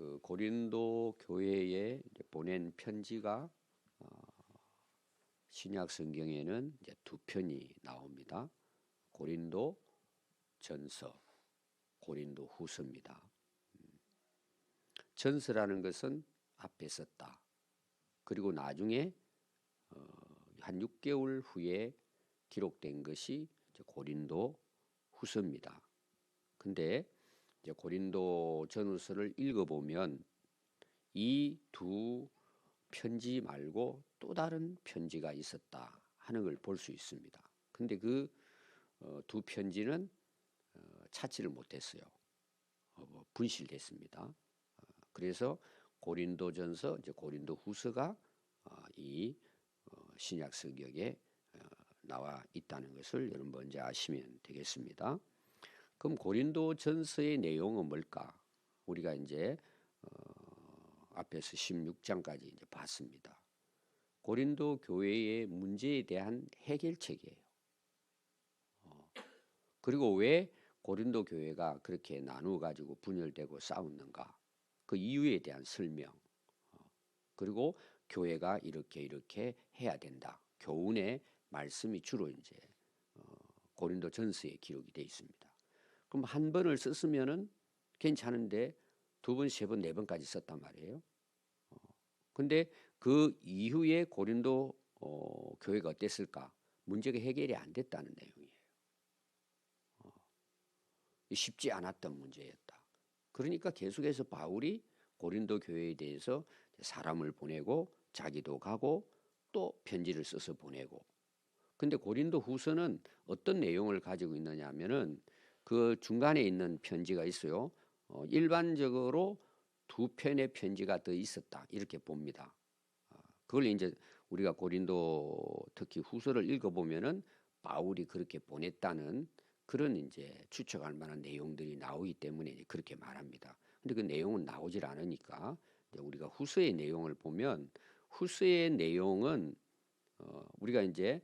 그 고린도 교회에 이제 보낸 편지가 신약 성경에는 이제 두 편이 나옵니다. 고린도 전서, 고린도 후서입니다. 전서라는 것은 앞에 썼다. 그리고 나중에 한 6개월 후에 기록된 것이 고린도 후서입니다. 근데 이제 고린도 전후서를 읽어보면 이 두 편지 말고 또 다른 편지가 있었다 하는 걸 볼 수 있습니다. 근데 그 두 편지는 찾지를 못했어요. 분실됐습니다. 그래서 고린도전서, 이제 고린도후서가 이 신약 성경에 나와 있다는 것을 여러분 먼저 아시면 되겠습니다. 그럼 고린도전서의 내용은 뭘까? 우리가 이제 앞에서 16장까지 이제 봤습니다. 고린도 교회의 문제에 대한 해결책이에요. 그리고 왜 고린도 교회가 그렇게 나누어 가지고 분열되고 싸웠는가? 그 이유에 대한 설명. 그리고 교회가 이렇게 해야 된다. 교훈의 말씀이 주로 이제 고린도전서에 기록이 되어 있습니다. 그럼 한 번을 썼으면은 괜찮은데 두 번, 세 번, 네 번까지 썼단 말이에요. 근데 그 이후에 고린도 교회가 어땠을까? 문제가 해결이 안 됐다는 내용이에요. 쉽지 않았던 문제였다. 그러니까 계속해서 바울이 고린도 교회에 대해서 사람을 보내고 자기도 가고 또 편지를 써서 보내고. 근데 고린도 후서는 어떤 내용을 가지고 있느냐 하면은 그 중간에 있는 편지가 있어요. 일반적으로 두 편의 편지가 더 있었다. 이렇게 봅니다. 그걸 이제 우리가 고린도 특히 후서를 읽어보면은 바울이 그렇게 보냈다는 그런 이제 추측할 만한 내용들이 나오기 때문에 그렇게 말합니다. 근데 그 내용은 나오질 않으니까 이제 우리가 후서의 내용을 보면 후서의 내용은 우리가 이제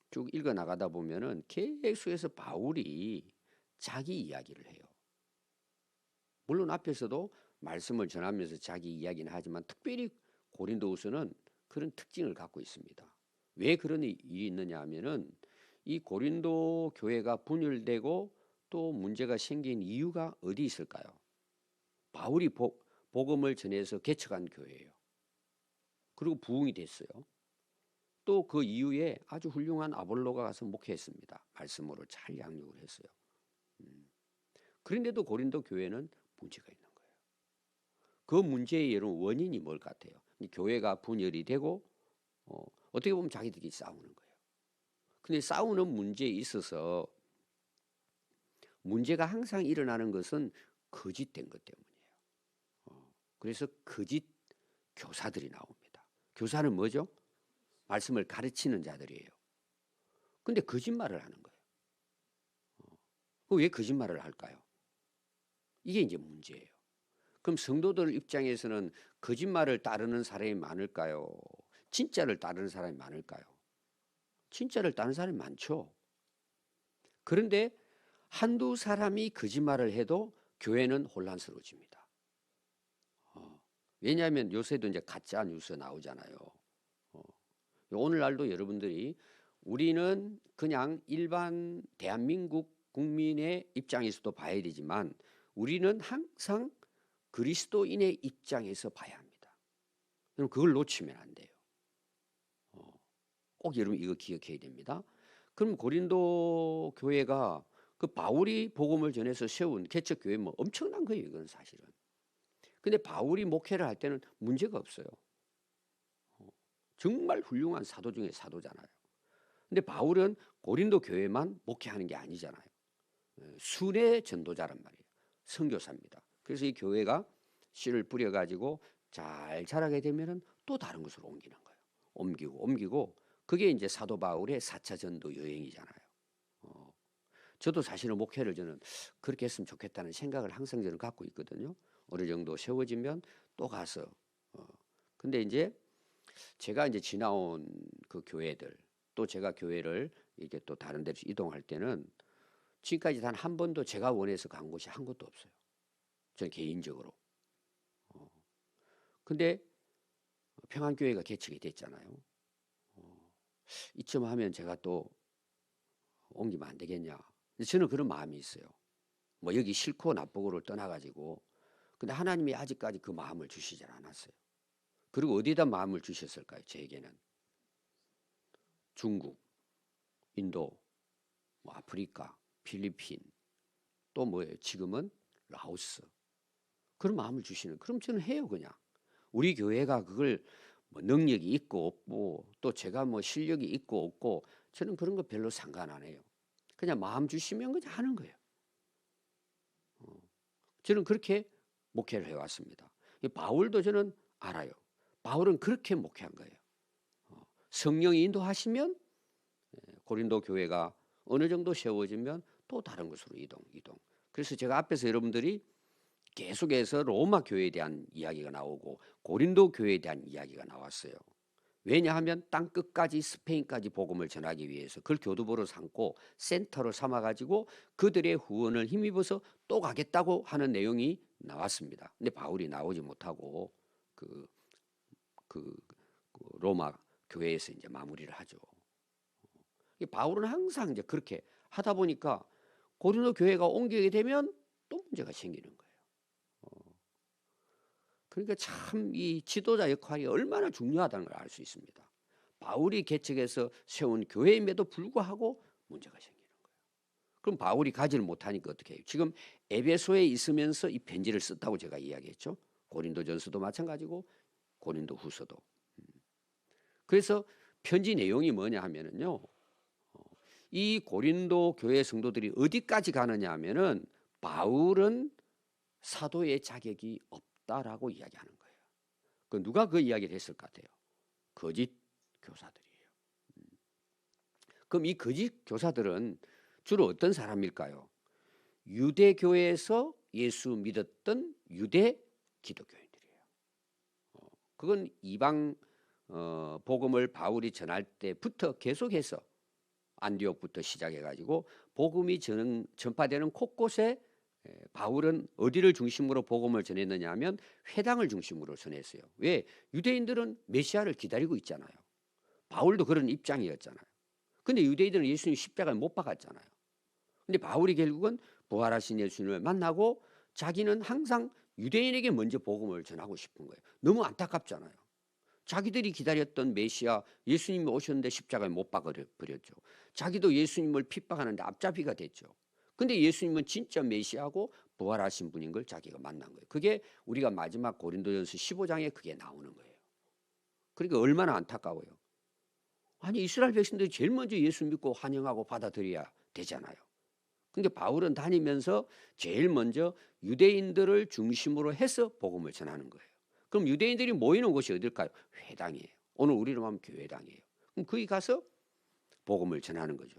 쭉 읽어 나가다 보면은 계속해서 바울이 자기 이야기를 해요. 물론 앞에서도 말씀을 전하면서 자기 이야기는 하지만 특별히 고린도후서는 그런 특징을 갖고 있습니다. 왜 그런 일이 있느냐 하면은 이 고린도 교회가 분열되고 또 문제가 생긴 이유가 어디 있을까요? 바울이 복음을 전해서 개척한 교회예요. 그리고 부흥이 됐어요. 또 그 이후에 아주 훌륭한 아볼로가 가서 목회했습니다. 말씀으로 잘 양육을 했어요. 그런데도 고린도 교회는 문제가 있는 거예요. 그 문제의 여러분 원인이 뭘 같아요? 교회가 분열이 되고 어떻게 보면 자기들끼리 싸우는 거예요. 근데 싸우는 문제에 있어서 문제가 항상 일어나는 것은 거짓된 것 때문이에요. 그래서 거짓 교사들이 나옵니다. 교사는 뭐죠? 말씀을 가르치는 자들이에요. 근데 거짓말을 하는 거예요. 왜 거짓말을 할까요? 이게 이제 문제예요. 그럼 성도들 입장에서는 거짓말을 따르는 사람이 많을까요? 진짜를 따르는 사람이 많을까요? 진짜를 따르는 사람이 많죠. 그런데 한두 사람이 거짓말을 해도 교회는 혼란스러워집니다. 왜냐하면 요새도 이제 가짜 뉴스 나오잖아요. 오늘날도 여러분들이 우리는 그냥 일반 대한민국 국민의 입장에서도 봐야 되지만 우리는 항상 그리스도인의 입장에서 봐야 합니다. 여러분 그걸 놓치면 안 돼요. 꼭 여러분 이거 기억해야 됩니다. 그럼 고린도 교회가 그 바울이 복음을 전해서 세운 개척 교회 뭐 엄청난 거예요, 이건 사실은. 근데 바울이 목회를 할 때는 문제가 없어요. 정말 훌륭한 사도 중에 사도잖아요. 근데 바울은 고린도 교회만 목회하는 게 아니잖아요. 순회 전도자란 말이에요. 선교사입니다. 그래서 이 교회가 씨를 뿌려가지고 잘 자라게 되면은 또 다른 곳으로 옮기는 거예요. 옮기고 그게 이제 사도 바울의 4차 전도 여행이잖아요. 저도 사실은 목회를 저는 그렇게 했으면 좋겠다는 생각을 항상 저는 갖고 있거든요. 어느 정도 세워지면 또 가서. 근데 이제 제가 이제 지나온 그 교회들 또 제가 교회를 이렇게 또 다른 데로 이동할 때는 지금까지 단 한 번도 제가 원해서 간 곳이 한 곳도 없어요. 저는 개인적으로. 근데 평안교회가 개척이 됐잖아요. 이쯤 하면 제가 또 옮기면 안 되겠냐. 저는 그런 마음이 있어요. 뭐 여기 싫고 나쁘고를 떠나가지고. 근데 하나님이 아직까지 그 마음을 주시질 않았어요. 그리고 어디다 마음을 주셨을까요? 저에게는 중국, 인도, 뭐 아프리카, 필리핀, 또 뭐예요? 지금은 라오스. 그런 마음을 주시는. 그럼 저는 해요, 그냥. 우리 교회가 그걸 뭐 능력이 있고 없고 또 제가 뭐 실력이 있고 없고 저는 그런 거 별로 상관 안 해요. 그냥 마음 주시면 그냥 하는 거예요. 저는 그렇게 목회를 해왔습니다. 바울도 저는 알아요. 바울은 그렇게 목회한 거예요. 성령이 인도하시면 고린도 교회가 어느 정도 세워지면 또 다른 곳으로 이동. 그래서 제가 앞에서 여러분들이 계속해서 로마 교회에 대한 이야기가 나오고 고린도 교회에 대한 이야기가 나왔어요. 왜냐하면 땅 끝까지 스페인까지 복음을 전하기 위해서 그걸 교두보로 삼고 센터로 삼아가지고 그들의 후원을 힘입어서 또 가겠다고 하는 내용이 나왔습니다. 근데 바울이 나오지 못하고 그 로마 교회에서 이제 마무리를 하죠. 바울은 항상 이제 그렇게 하다 보니까 고린도 교회가 옮기게 되면 또 문제가 생기는 거예요. 그러니까 참 이 지도자 역할이 얼마나 중요하다는 걸 알 수 있습니다. 바울이 개척해서 세운 교회임에도 불구하고 문제가 생기는 거예요. 그럼 바울이 가지를 못하니까 어떻게 해요? 지금 에베소에 있으면서 이 편지를 썼다고 제가 이야기했죠. 고린도전서도 마찬가지고 고린도후서도. 그래서 편지 내용이 뭐냐 하면은요. 이 고린도 교회 성도들이 어디까지 가느냐 하면은 바울은 사도의 자격이 없다라고 이야기하는 거예요. 그 누가 그 이야기를 했을 것 같아요? 거짓 교사들이에요. 그럼 이 거짓 교사들은 주로 어떤 사람일까요? 유대교에서 예수 믿었던 유대 기독교인들이에요. 그건 이방 복음을 바울이 전할 때부터 계속해서 안디옥부터 시작해가지고 복음이 전파되는 곳곳에 바울은 어디를 중심으로 복음을 전했느냐 하면 회당을 중심으로 전했어요. 왜? 유대인들은 메시아를 기다리고 있잖아요. 바울도 그런 입장이었잖아요. 근데 유대인들은 예수님 십자가에 못 박았잖아요. 근데 바울이 결국은 부활하신 예수님을 만나고 자기는 항상 유대인에게 먼저 복음을 전하고 싶은 거예요. 너무 안타깝잖아요. 자기들이 기다렸던 메시아 예수님이 오셨는데 십자가에 못 박아버렸죠. 자기도 예수님을 핍박하는데 앞잡이가 됐죠. 근데 예수님은 진짜 메시아고 부활하신 분인 걸 자기가 만난 거예요. 그게 우리가 마지막 고린도전서 15장에 그게 나오는 거예요. 그러니까 얼마나 안타까워요. 아니 이스라엘 백성들이 제일 먼저 예수 믿고 환영하고 받아들여야 되잖아요. 근데 바울은 다니면서 제일 먼저 유대인들을 중심으로 해서 복음을 전하는 거예요. 그럼 유대인들이 모이는 곳이 어딜까요? 회당이에요. 오늘 우리로 하면 교회당이에요. 그럼 거기 가서 복음을 전하는 거죠.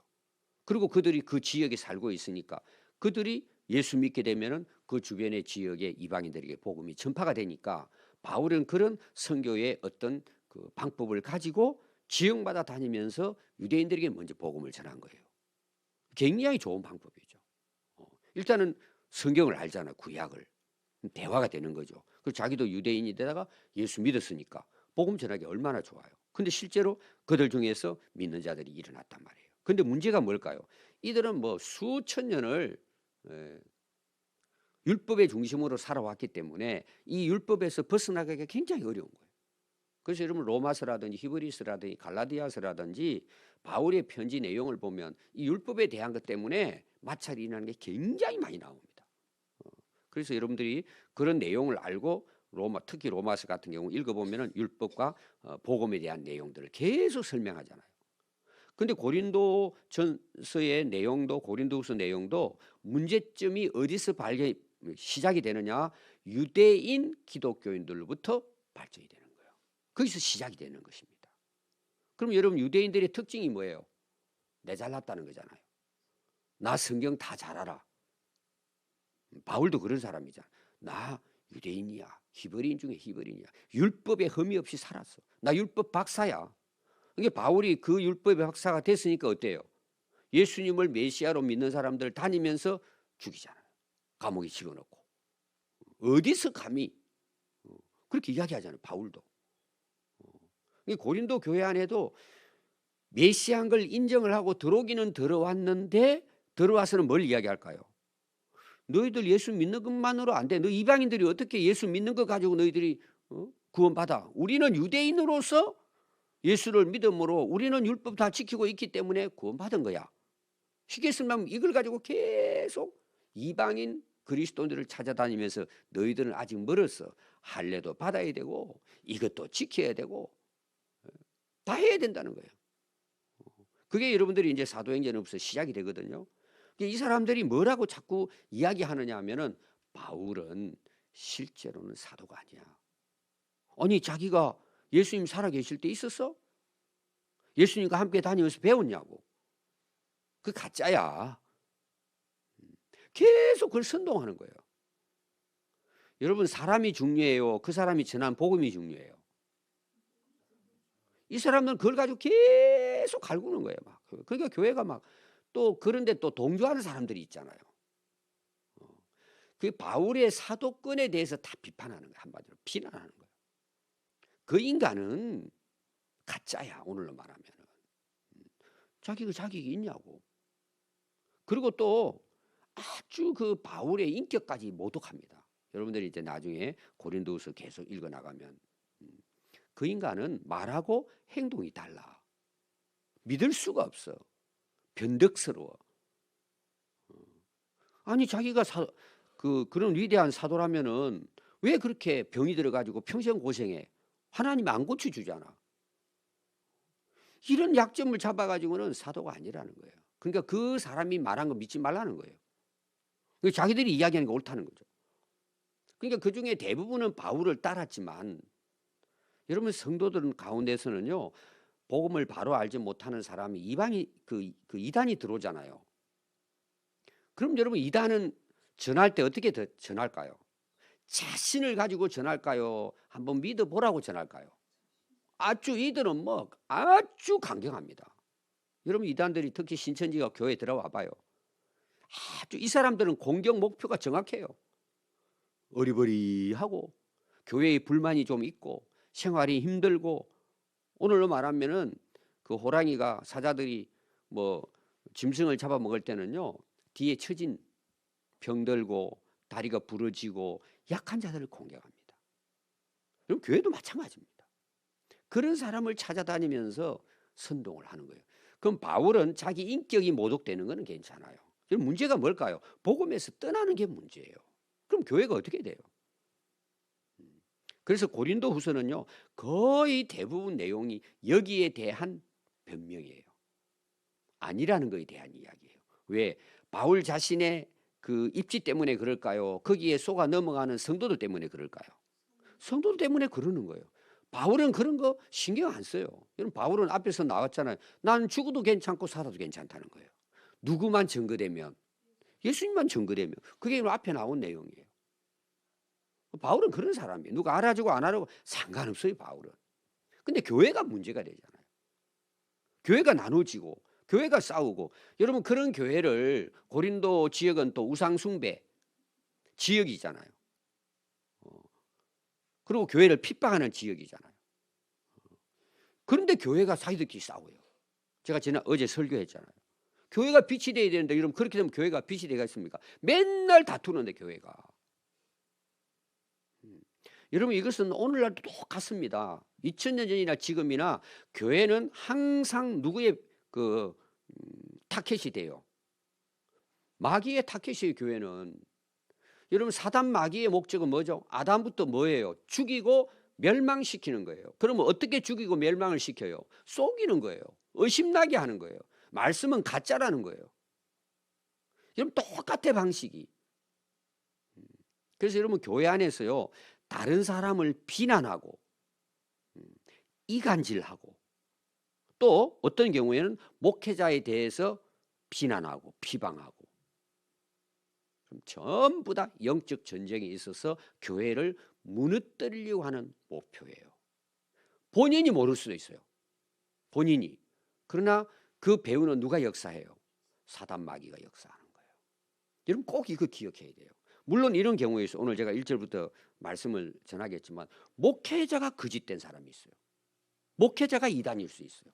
그리고 그들이 그 지역에 살고 있으니까 그들이 예수 믿게 되면은 그 주변의 지역의 이방인들에게 복음이 전파가 되니까 바울은 그런 선교의 어떤 그 방법을 가지고 지역마다 다니면서 유대인들에게 먼저 복음을 전한 거예요. 굉장히 좋은 방법이죠. 일단은 성경을 알잖아요. 구약을. 대화가 되는 거죠. 그리고 자기도 유대인이 되다가 예수 믿었으니까 복음 전하기 얼마나 좋아요. 근데 실제로 그들 중에서 믿는 자들이 일어났단 말이에요. 근데 문제가 뭘까요? 이들은 뭐 수천 년을 율법의 중심으로 살아왔기 때문에 이 율법에서 벗어나기가 굉장히 어려운 거예요. 그래서 여러분 로마서라든지 히브리서라든지 갈라디아서라든지 바울의 편지 내용을 보면 이 율법에 대한 것 때문에 마찰이 일어나는 게 굉장히 많이 나옵니다. 그래서 여러분들이 그런 내용을 알고 특히 로마서 같은 경우 읽어보면 율법과 복음에 대한 내용들을 계속 설명하잖아요. 근데 고린도전서의 내용도 고린도후서 내용도 문제점이 어디서 시작이 되느냐? 유대인 기독교인들로부터 발전이 되는 거예요. 거기서 시작이 되는 것입니다. 그럼 여러분 유대인들의 특징이 뭐예요? 내 잘났다는 거잖아요. 나 성경 다 잘 알아. 바울도 그런 사람이잖아. 나 유대인이야. 히브리인 중에 히브리인이야. 율법에 흠이 없이 살았어. 나 율법 박사야. 이게 바울이 그 율법의 박사가 됐으니까 어때요? 예수님을 메시아로 믿는 사람들 다니면서 죽이잖아요. 감옥에 집어넣고. 어디서 감히 그렇게 이야기하잖아요. 바울도. 이 고린도 교회 안에도 메시아인 걸 인정을 하고 들어오기는 들어왔는데 들어와서는 뭘 이야기할까요? 너희들 예수 믿는 것만으로 안 돼. 너 이방인들이 어떻게 예수 믿는 것 가지고 너희들이 구원받아? 우리는 유대인으로서 예수를 믿음으로 우리는 율법 다 지키고 있기 때문에 구원받은 거야. 쉽게 쓰면 이걸 가지고 계속 이방인 그리스도인들을 찾아다니면서 너희들은 아직 멀었어. 할례도 받아야 되고 이것도 지켜야 되고 다 해야 된다는 거예요. 그게 여러분들이 이제 사도행전으로부터 시작이 되거든요. 이 사람들이 뭐라고 자꾸 이야기하느냐 하면은 바울은 실제로는 사도가 아니야. 아니 자기가 예수님 살아계실 때 있었어? 예수님과 함께 다니면서 배웠냐고. 그 가짜야. 계속 그걸 선동하는 거예요. 여러분 사람이 중요해요? 그 사람이 전한 복음이 중요해요? 이 사람들은 그걸 가지고 계속 갈구는 거예요. 막. 그러니까 교회가 막 또 그런데 또 동조하는 사람들이 있잖아요. 그 바울의 사도권에 대해서 다 비판하는 거예요. 한마디로 비난하는 거예요. 그 인간은 가짜야. 오늘로 말하면 자기가 자격이 있냐고. 그리고 또 아주 그 바울의 인격까지 모독합니다. 여러분들이 이제 나중에 고린도후서 계속 읽어 나가면 그 인간은 말하고 행동이 달라. 믿을 수가 없어. 변덕스러워. 아니 자기가 그런 위대한 사도라면은 왜 그렇게 병이 들어가지고 평생 고생해? 하나님 안 고쳐주잖아. 이런 약점을 잡아가지고는 사도가 아니라는 거예요. 그러니까 그 사람이 말한 거 믿지 말라는 거예요. 자기들이 이야기하는 게 옳다는 거죠. 그러니까 그 중에 대부분은 바울을 따랐지만 여러분 성도들 가운데서는요. 복음을 바로 알지 못하는 사람이 이방이 그 이단이 들어오잖아요. 그럼 여러분 이단은 전할 때 어떻게 전할까요? 자신을 가지고 전할까요? 한번 믿어보라고 전할까요? 이들은 뭐 아주 강경합니다. 여러분 이단들이 특히 신천지가 교회에 들어와 봐요. 이 사람들은 공격 목표가 정확해요. 어리버리하고 교회에 불만이 좀 있고 생활이 힘들고 오늘로 말하면은 그 호랑이가 사자들이 뭐 짐승을 잡아먹을 때는요 뒤에 처진 병들고 다리가 부러지고 약한 자들을 공격합니다. 그럼 교회도 마찬가지입니다. 그런 사람을 찾아다니면서 선동을 하는 거예요. 그럼 바울은 자기 인격이 모독되는 것은 괜찮아요. 그럼 문제가 뭘까요? 복음에서 떠나는 게 문제예요. 그럼 교회가 어떻게 돼요? 그래서 고린도 후서는요 거의 대부분 내용이 여기에 대한 변명이에요. 아니라는 것에 대한 이야기예요. 왜? 바울 자신의 그 입지 때문에 그럴까요? 거기에 속아 넘어가는 성도들 때문에 그럴까요? 성도들 때문에 그러는 거예요. 바울은 그런 거 신경 안 써요. 여러분 바울은 앞에서 나왔잖아요. 난 죽어도 괜찮고 살아도 괜찮다는 거예요. 누구만 증거되면 예수님만 증거되면 그게 앞에 나온 내용이에요. 바울은 그런 사람이에요. 누가 알아주고 안 알아주고 상관없어요. 바울은. 근데 교회가 문제가 되잖아요. 교회가 나눠지고 교회가 싸우고 여러분 그런 교회를 고린도 지역은 또 우상숭배 지역이잖아요. 그리고 교회를 핍박하는 지역이잖아요. 그런데 교회가 사이들끼리 싸워요. 제가 어제 설교했잖아요. 교회가 빛이 돼야 되는데 여러분 그렇게 되면 교회가 빛이 되겠습니까? 맨날 다투는데 교회가. 여러분 이것은 오늘날도 똑같습니다. 2000년 전이나 지금이나 교회는 항상 누구의 타켓이 돼요. 마귀의 타켓이에요. 교회는. 여러분 사단 마귀의 목적은 뭐죠? 아담부터 뭐예요? 죽이고 멸망시키는 거예요. 그러면 어떻게 죽이고 멸망을 시켜요? 속이는 거예요. 의심나게 하는 거예요. 말씀은 가짜라는 거예요. 여러분 똑같아 방식이. 그래서 여러분 교회 안에서요. 다른 사람을 비난하고 이간질하고 또 어떤 경우에는 목회자에 대해서 비난하고 비방하고 전부 다 영적 전쟁에 있어서 교회를 무너뜨리려고 하는 목표예요. 본인이 모를 수도 있어요. 본인이. 그러나 그 배후는 누가 역사해요? 사단 마귀가 역사하는 거예요. 여러분 꼭 이거 기억해야 돼요. 물론 이런 경우에 있어. 오늘 제가 1절부터 말씀을 전하겠지만 목회자가 거짓된 사람이 있어요. 목회자가 이단일 수 있어요.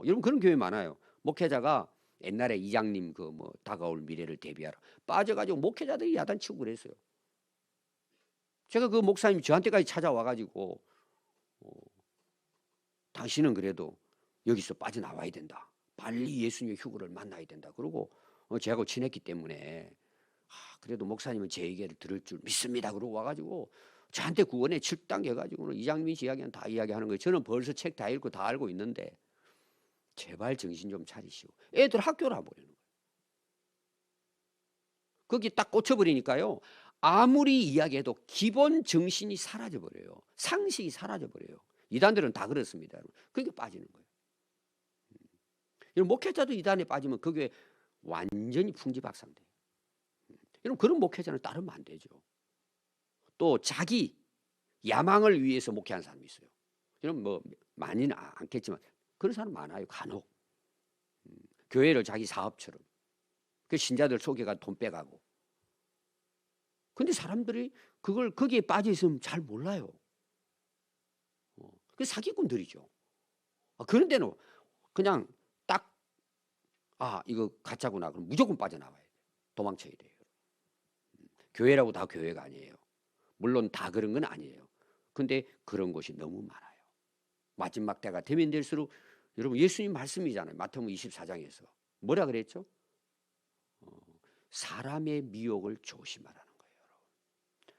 여러분 그런 교회 많아요. 목회자가 옛날에 이장님 그 뭐 다가올 미래를 대비하라 빠져가지고 목회자들이 야단치고 그랬어요. 제가 그 목사님 저한테까지 찾아와가지고 당신은 그래도 여기서 빠져나와야 된다. 빨리 예수님의 휴거를 만나야 된다. 그러고 저하고 친했기 때문에 그래도 목사님은 제 얘기를 들을 줄 믿습니다. 그러고 와가지고 저한테 구원에 7단계 해가지고는 이장민 씨 이야기는 다 이야기하는 거예요. 저는 벌써 책 다 읽고 다 알고 있는데 제발 정신 좀 차리시고 애들 학교를 안 보내는 거예요. 거기 딱 꽂혀버리니까요. 아무리 이야기해도 기본 정신이 사라져버려요. 상식이 사라져버려요. 이단들은 다 그렇습니다. 그러니까 빠지는 거예요. 목회자도 이단에 빠지면 그게 완전히 풍지박산돼요. 여러분 그런 목회자는 따르면 안 되죠. 또 자기 야망을 위해서 목회하는 사람이 있어요. 여러분 뭐 많이는 않겠지만 그런 사람 많아요. 간혹 교회를 자기 사업처럼 그 신자들 속여가 돈 빼가고. 근데 사람들이 그걸 거기에 빠져 있으면 잘 몰라요. 그 사기꾼들이죠. 그런 데는 그냥 딱 이거 가짜구나 그럼 무조건 빠져나와야 돼요. 도망쳐야 돼요. 교회라고 다 교회가 아니에요. 물론 다 그런 건 아니에요. 근데 그런 곳이 너무 많아요. 마지막 때가 되면 될수록 여러분 예수님 말씀이잖아요. 마태복음 24장에서 뭐라 그랬죠? 사람의 미혹을 조심하라는 거예요. 여러분.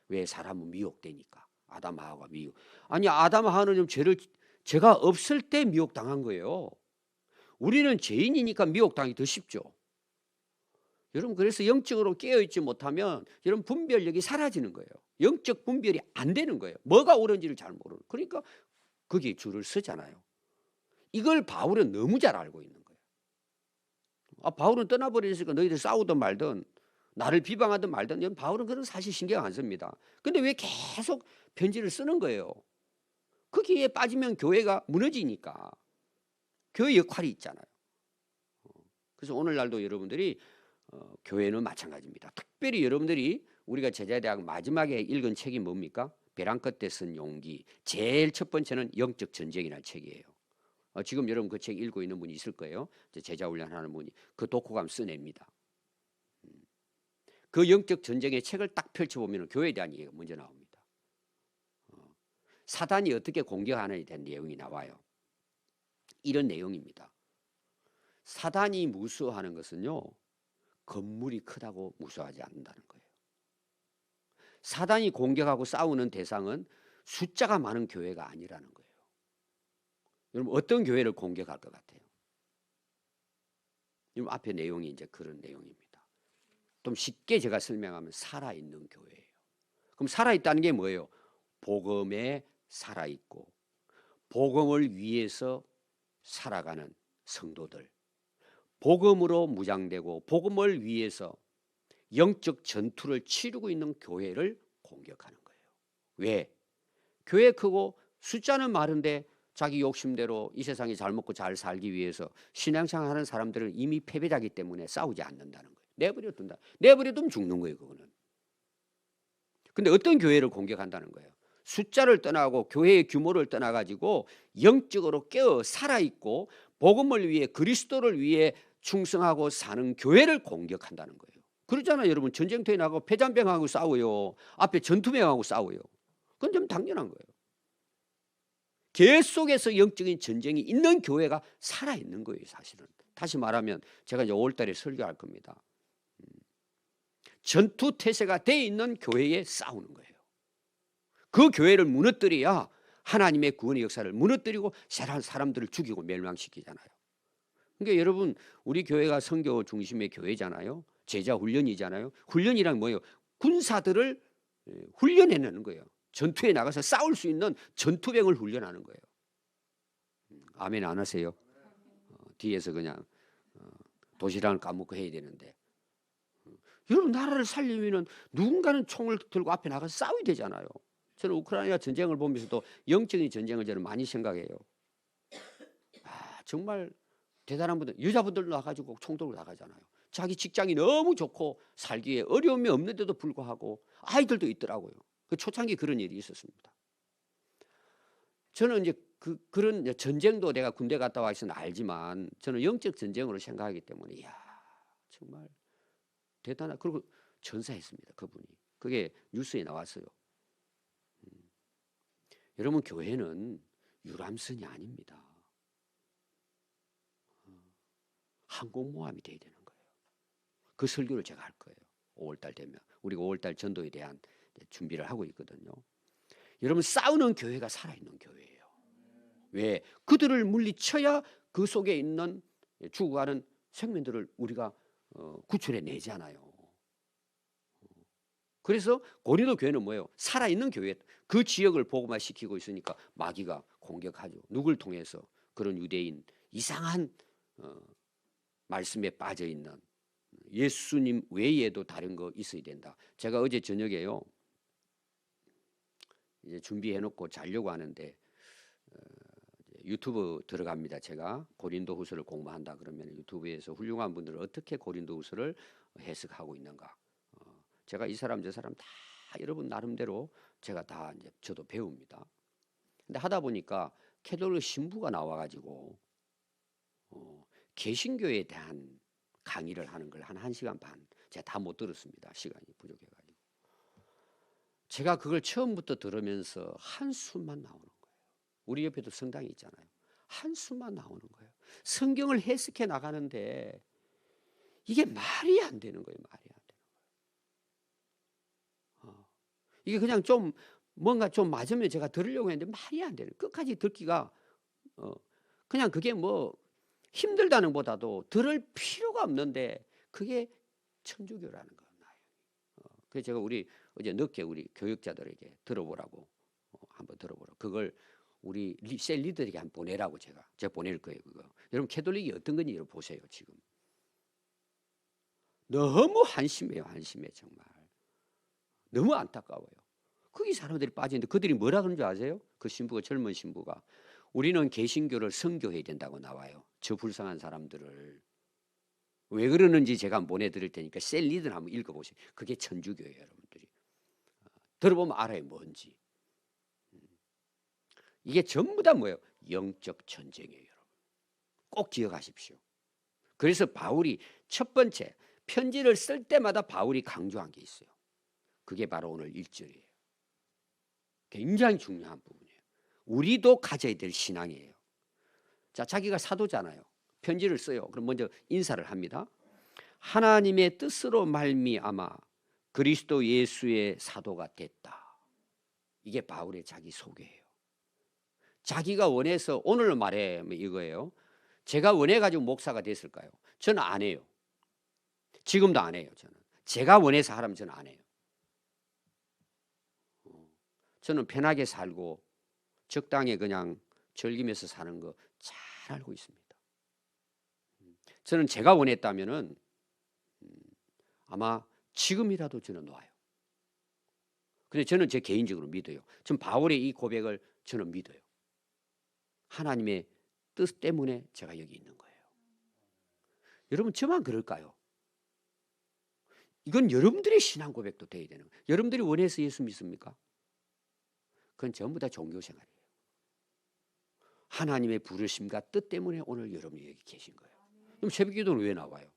왜 사람은 미혹되니까. 아담 하와가 미혹. 아니 아담 하와는 죄를 죄가 없을 때 미혹당한 거예요. 우리는 죄인이니까 미혹당하기 더 쉽죠. 여러분 그래서 영적으로 깨어있지 못하면 여러분 분별력이 사라지는 거예요. 영적 분별이 안 되는 거예요. 뭐가 옳은지를 잘 모르는. 그러니까 거기에 줄을 서잖아요. 이걸 바울은 너무 잘 알고 있는 거예요. 바울은 떠나버리니까 너희들 싸우든 말든 나를 비방하든 말든 바울은 그런 사실 신경 안 씁니다. 근데 왜 계속 편지를 쓰는 거예요? 거기에 빠지면 교회가 무너지니까. 교회 역할이 있잖아요. 그래서 오늘날도 여러분들이 교회는 마찬가지입니다. 특별히 여러분들이 우리가 제자대학 마지막에 읽은 책이 뭡니까? 벼랑 끝에 쓴 용기. 제일 첫 번째는 영적 전쟁이라는 책이에요. 지금 여러분 그 책 읽고 있는 분이 있을 거예요. 제자 훈련하는 분이 그 독후감 써냅니다. 그 영적 전쟁의 책을 딱 펼쳐보면 교회에 대한 얘기가 먼저 나옵니다. 사단이 어떻게 공격하느냐에 대한 내용이 나와요. 이런 내용입니다. 사단이 무서워하는 것은요. 건물이 크다고 무서워하지 않는다는 거예요. 사단이 공격하고 싸우는 대상은 숫자가 많은 교회가 아니라는 거예요. 여러분 어떤 교회를 공격할 것 같아요? 여러분 앞에 내용이 이제 그런 내용입니다. 좀 쉽게 제가 설명하면 살아있는 교회예요. 그럼 살아있다는 게 뭐예요? 복음에 살아있고 복음을 위해서 살아가는 성도들. 복음으로 무장되고 복음을 위해서 영적 전투를 치르고 있는 교회를 공격하는 거예요. 왜? 교회 크고 숫자는 많은데 자기 욕심대로 이 세상에 잘 먹고 잘 살기 위해서 신앙생활 하는 사람들은 이미 패배자기 때문에 싸우지 않는다는 거예요. 내버려 둔다. 내버려 두면 죽는 거예요. 그거는. 근데 어떤 교회를 공격한다는 거예요? 숫자를 떠나고 교회의 규모를 떠나가지고 영적으로 깨어 살아있고 복음을 위해 그리스도를 위해 충성하고 사는 교회를 공격한다는 거예요. 그러잖아요. 여러분 전쟁터에 나가고 패잔병하고 싸워요. 앞에 전투병하고 싸워요. 그건 좀 당연한 거예요. 계속해서 영적인 전쟁이 있는 교회가 살아있는 거예요. 사실은. 다시 말하면 제가 이제 5월달에 설교할 겁니다. 전투태세가 돼 있는 교회에 싸우는 거예요. 그 교회를 무너뜨려야 하나님의 구원의 역사를 무너뜨리고 사람들을 죽이고 멸망시키잖아요. 그러니까 여러분 우리 교회가 선교 중심의 교회잖아요. 제자 훈련이잖아요. 훈련이란 뭐예요? 군사들을 훈련해내는 거예요. 전투에 나가서 싸울 수 있는 전투병을 훈련하는 거예요. 아멘 안 하세요? 뒤에서 그냥 도시락을 까먹고 해야 되는데 여러분 나라를 살리면 누군가는 총을 들고 앞에 나가서 싸워야 되잖아요. 저는 우크라이나 전쟁을 보면서도 영적인 전쟁을 저는 많이 생각해요. 정말 대단한 분들, 여자분들 나가지고 총 들고 나가잖아요. 자기 직장이 너무 좋고 살기에 어려움이 없는데도 불구하고 아이들도 있더라고요. 그 초창기 그런 일이 있었습니다. 저는 이제 그런 전쟁도 내가 군대 갔다 와 있어는 알지만 저는 영적 전쟁으로 생각하기 때문에 이야 정말 대단하. 그리고 전사했습니다. 그분이. 그게 뉴스에 나왔어요. 여러분 교회는 유람선이 아닙니다. 항공모함이 돼야 되는 거예요. 그 설교를 제가 할 거예요. 5월달 되면. 우리가 5월달 전도에 대한 준비를 하고 있거든요. 여러분 싸우는 교회가 살아있는 교회예요. 왜? 그들을 물리쳐야 그 속에 있는 죽어가는 생명들을 우리가 구출해 내잖아요. 그래서 고린도 교회는 뭐예요? 살아있는 교회. 그 지역을 복음화시키고 있으니까 마귀가 공격하죠. 누굴 통해서? 그런 유대인 이상한 말씀에 빠져 있는 예수님 외에도 다른 거 있어야 된다. 제가 어제 저녁에요. 이제 준비해놓고 자려고 하는데 유튜브 들어갑니다. 제가 고린도후서를 공부한다 그러면 유튜브에서 훌륭한 분들은 어떻게 고린도후서를 해석하고 있는가. 제가 이 사람 저 사람 다 여러분 나름대로 제가 다 이제 저도 배웁니다. 근데 하다 보니까 캐톨릭 신부가 나와가지고 개신교에 대한 강의를 하는 걸 한 1시간 반 제가 다 못 들었습니다. 시간이 부족해가지고. 제가 그걸 처음부터 들으면서 한숨만 나오는 거예요. 우리 옆에도 성당이 있잖아요. 한숨만 나오는 거예요. 성경을 해석해 나가는데 이게 말이 안 되는 거예요. 말이 안 되는 거예요. 이게 그냥 좀 뭔가 좀 맞으면 제가 들으려고 했는데 말이 안 되는 거예요. 끝까지 듣기가 그냥 그게 뭐 힘들다는 보다도 들을 필요가 없는데 그게 천주교라는 거예요. 그래서 제가 우리 어제 늦게 우리 교육자들에게 들어보라고 한번 들어보라고 그걸 우리 셀 리더에게 한번 보내라고 제가 보낼 거예요. 그거 여러분 캐톨릭이 어떤 건지 여러분 보세요. 지금 너무 한심해요. 한심해 정말 너무 안타까워요. 거기 사람들이 빠지는데 그들이 뭐라 그러는 줄 아세요? 그 신부가 젊은 신부가 우리는 개신교를 선교해야 된다고 나와요. 저 불쌍한 사람들을. 왜 그러는지 제가 보내드릴 테니까 셀 리더를 한번 읽어보세요. 그게 천주교예요. 여러분들이. 들어보면 알아요. 뭔지. 이게 전부 다 뭐예요? 영적 전쟁이에요. 여러분. 꼭 기억하십시오. 그래서 바울이 첫 번째 편지를 쓸 때마다 바울이 강조한 게 있어요. 그게 바로 오늘 1절이에요. 굉장히 중요한 부분이에요. 우리도 가져야 될 신앙이에요. 자, 자기가 사도잖아요. 편지를 써요. 그럼 먼저 인사를 합니다. 하나님의 뜻으로 말미암아 그리스도 예수의 사도가 됐다. 이게 바울의 자기 소개예요. 자기가 원해서 오늘 말하면 이거예요. 제가 원해가지고 목사가 됐을까요? 저는 안 해요. 지금도 안 해요. 제가 원해서 하라면 저는 안 해요. 저는 편하게 살고 적당히 그냥 즐기면서 사는 거 잘 알고 있습니다. 저는 제가 원했다면은 아마 지금이라도 저는 놔요. 근데 저는 제 개인적으로 믿어요. 전 바울의 이 고백을 저는 믿어요. 하나님의 뜻 때문에 제가 여기 있는 거예요. 여러분 저만 그럴까요? 이건 여러분들의 신앙 고백도 돼야 되는 거예요. 여러분들이 원해서 예수 믿습니까? 그건 전부 다 종교 생활이에요. 하나님의 부르심과 뜻 때문에 오늘 여러분이 여기 계신 거예요. 그럼 새벽 기도는 왜 나와요?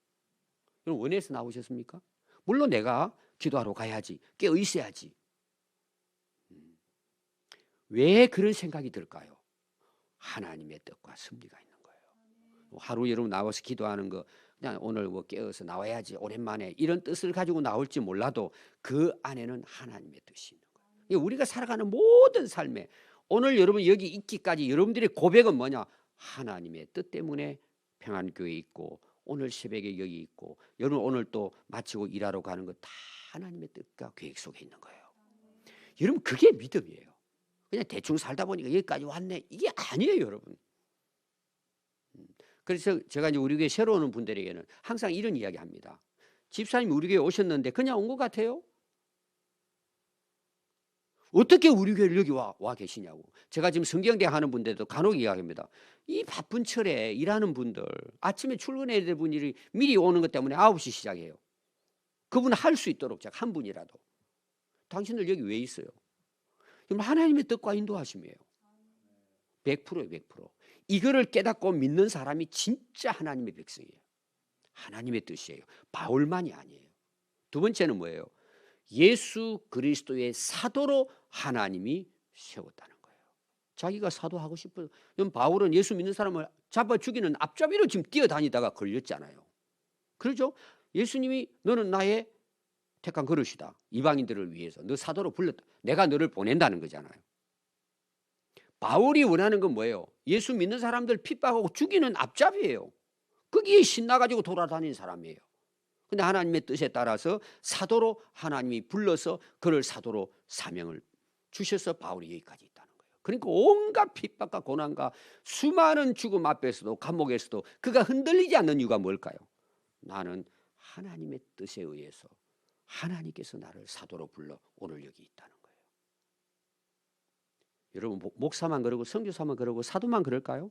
여러분 원해서 나오셨습니까? 물론 내가 기도하러 가야지, 깨어 있어야지. 왜 그런 생각이 들까요? 하나님의 뜻과 섭리가 있는 거예요. 하루 여러분 나와서 기도하는 거 그냥 오늘 뭐 깨어서 나와야지 오랜만에 이런 뜻을 가지고 나올지 몰라도 그 안에는 하나님의 뜻이 있는 거예요. 우리가 살아가는 모든 삶에 오늘 여러분 여기 있기까지 여러분들의 고백은 뭐냐? 하나님의 뜻 때문에 평안교회에 있고 오늘 새벽에 여기 있고 여러분 오늘 또 마치고 일하러 가는 거 다 하나님의 뜻과 계획 속에 있는 거예요. 여러분 그게 믿음이에요. 그냥 대충 살다 보니까 여기까지 왔네. 이게 아니에요, 여러분. 그래서 제가 이제 우리 교회 새로 오는 분들에게는 항상 이런 이야기 합니다. 집사님이 우리 교회 오셨는데 그냥 온 것 같아요? 어떻게 우리 교회를 여기 와 계시냐고. 제가 지금 성경대학 하는 분들도 간혹 이야기합니다. 이 바쁜 철에 일하는 분들, 아침에 출근해야 될 분이 미리 오는 것 때문에 9시 시작해요. 그분 할 수 있도록 제가 한 분이라도. 당신들 여기 왜 있어요? 그럼 하나님의 뜻과 인도하심이에요. 100%예요, 100%. 이거를 깨닫고 믿는 사람이 진짜 하나님의 백성이에요. 하나님의 뜻이에요. 바울만이 아니에요. 두 번째는 뭐예요? 예수 그리스도의 사도로 하나님이 세웠다는 거예요. 자기가 사도하고 싶어요. 바울은 예수 믿는 사람을 잡아 죽이는 앞잡이로 지금 뛰어다니다가 걸렸잖아요. 그렇죠? 예수님이 너는 나의 택한 그릇이다. 이방인들을 위해서 너 사도로 불렀다. 내가 너를 보낸다는 거잖아요. 바울이 원하는 건 뭐예요? 예수 믿는 사람들 핍박하고 죽이는 앞잡이에요. 거기에 신나가지고 돌아다니는 사람이에요. 근데 하나님의 뜻에 따라서 사도로 하나님이 불러서 그를 사도로 사명을 주셔서 바울이 여기까지 있다는 거예요. 그러니까 온갖 핍박과 고난과 수많은 죽음 앞에서도 감옥에서도 그가 흔들리지 않는 이유가 뭘까요? 나는 하나님의 뜻에 의해서 하나님께서 나를 사도로 불러 오늘 여기 있다는 거예요. 여러분 목사만 그러고 선교사만 그러고 사도만 그럴까요?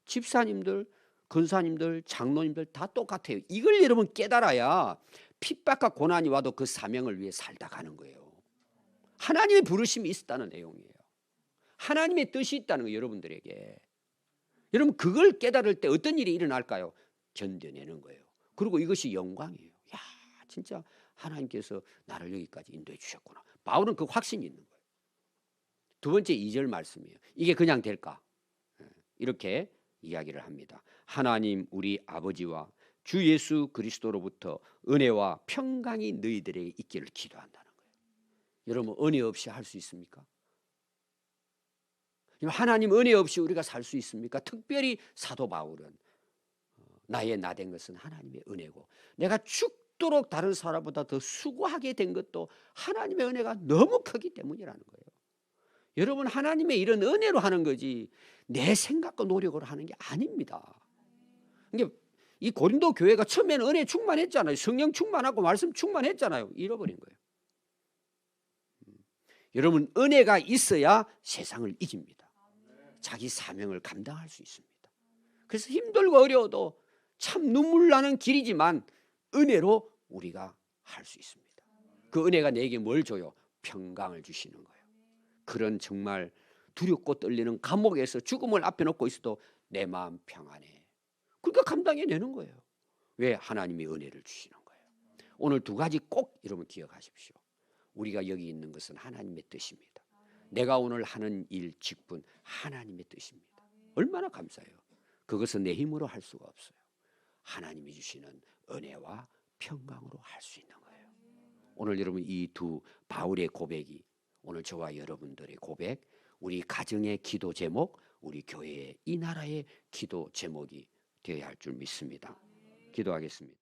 집사님들, 근사님들, 장로님들 다 똑같아요. 이걸 여러분 깨달아야 핍박과 고난이 와도 그 사명을 위해 살다 가는 거예요. 하나님의 부르심이 있었다는 내용이에요. 하나님의 뜻이 있다는 거예요. 여러분들에게. 여러분 그걸 깨달을 때 어떤 일이 일어날까요? 견뎌내는 거예요. 그리고 이것이 영광이에요. 야, 진짜 하나님께서 나를 여기까지 인도해 주셨구나. 바울은 그 확신이 있는 거예요. 두 번째 2절 말씀이에요. 이게 그냥 될까? 이렇게 이야기를 합니다. 하나님 우리 아버지와 주 예수 그리스도로부터 은혜와 평강이 너희들에게 있기를 기도한다는 거예요. 여러분 은혜 없이 할 수 있습니까? 하나님 은혜 없이 우리가 살 수 있습니까? 특별히 사도 바울은 나의 나 된 것은 하나님의 은혜고 내가 죽도록 다른 사람보다 더 수고하게 된 것도 하나님의 은혜가 너무 크기 때문이라는 거예요. 여러분 하나님의 이런 은혜로 하는 거지 내 생각과 노력으로 하는 게 아닙니다. 그러니까 이 고린도 교회가 처음에는 은혜 충만했잖아요. 성령 충만하고 말씀 충만했잖아요. 잃어버린 거예요. 여러분 은혜가 있어야 세상을 이깁니다. 자기 사명을 감당할 수 있습니다. 그래서 힘들고 어려워도 참 눈물 나는 길이지만 은혜로 우리가 할 수 있습니다. 그 은혜가 내게 뭘 줘요? 평강을 주시는 거예요. 그런 정말 두렵고 떨리는 감옥에서 죽음을 앞에 놓고 있어도 내 마음 평안해. 그러니까 감당해내는 거예요. 왜? 하나님이 은혜를 주시는 거예요. 오늘 두 가지 꼭 여러분 기억하십시오. 우리가 여기 있는 것은 하나님의 뜻입니다. 내가 오늘 하는 일, 직분 하나님의 뜻입니다. 얼마나 감사해요. 그것은 내 힘으로 할 수가 없어요. 하나님이 주시는 은혜와 평강으로 할 수 있는 거예요. 오늘 여러분 이 두 바울의 고백이 오늘 저와 여러분들의 고백, 우리 가정의 기도 제목, 우리 교회의 이 나라의 기도 제목이 되어야 할 줄 믿습니다. 기도하겠습니다.